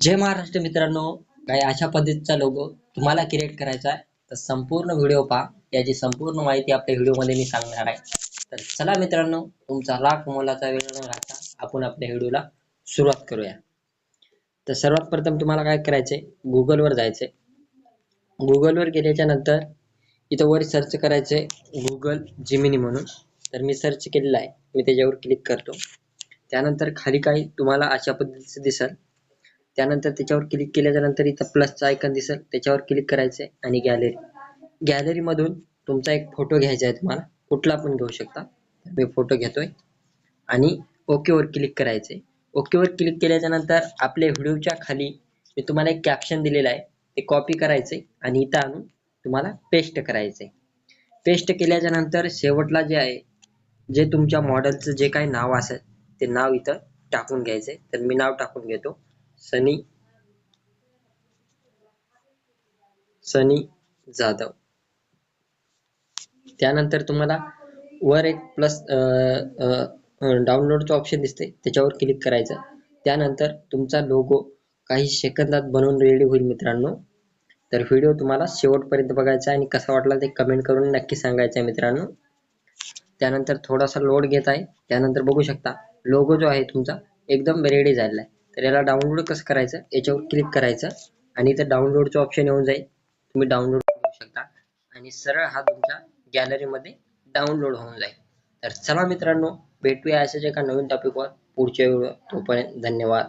जय महाराष्ट्र मित्रांनो, काही अशा पद्धतीचा लोगो तुम्हाला क्रिएट करायचा आहे तर संपूर्ण व्हिडिओ पहा. याची संपूर्ण माहिती आपल्या व्हिडिओमध्ये मी सांगणार आहे. तर चला मित्रांनो, तुमचा लाख मोलाचा वेळ न घालवता आपण आपल्या व्हिडिओला सुरुवात करूया. तर सर्वात प्रथम तुम्हाला काय करायचंय, Google वर जायचंय. Google वर गेल्याच्या नंतर इथं वर सर्च करायचंय Google Gemini म्हणून. तर मी सर्च केलेलं आहे, मी त्याच्यावर क्लिक करतो. त्यानंतर खाली काही तुम्हाला अशा पद्धतीचं दिसेल. त्यानंतर त्याच्यावर क्लिक केल्याच्या नंतर इथं प्लसचा आयकॉन दिसेल, त्याच्यावर क्लिक करायचंय आणि गॅलरी मधून तुमचा एक फोटो घ्यायचा आहे. तुम्हाला कुठला पण घेऊ शकता. मी फोटो घेतोय आणि ओके वर क्लिक करायचंय. ओके वर क्लिक केल्याच्या नंतर आपल्या व्हिडिओच्या खाली मी तुम्हाला एक कॅप्शन दिलेला आहे, ते कॉपी करायचंय आणि इथं आणून तुम्हाला पेस्ट करायचंय. पेस्ट केल्याच्या नंतर शेवटला जे आहे, जे तुमच्या मॉडेलचं जे काही नाव असेल ते नाव इथं टाकून घ्यायचंय. तर मी नाव टाकून घेतो, सनी जाधव. त्यानंतर तुम्हाला वर एक प्लस डाउनलोडचं ऑप्शन दिसते, त्याच्यावर क्लिक करायचं. त्यानंतर तुमचा लोगो काही सेकंदात बनवून रेडी होईल मित्रांनो. तर व्हिडिओ तुम्हाला शेवटपर्यंत बघायचा आणि कसा वाटला ते कमेंट करून नक्की सांगायचं आहे मित्रांनो. त्यानंतर थोडासा लोड घेत आहे. त्यानंतर बघू शकता लोगो जो आहे तुमचा एकदम रेडी झालेला आहे. तर याला डाउनलोड कसं करायचं, याच्यावर क्लिक करायचं आणि इथं डाउनलोडचं ऑप्शन येऊन जाईल. तुम्ही डाउनलोड करू शकता आणि सरळ हा तुमच्या गॅलरीमध्ये डाउनलोड होऊन जाईल. तर चला मित्रांनो, भेटूया अशाच एका नवीन टॉपिकवर पुढच्या व्हिडिओ. तोपर्यंत धन्यवाद.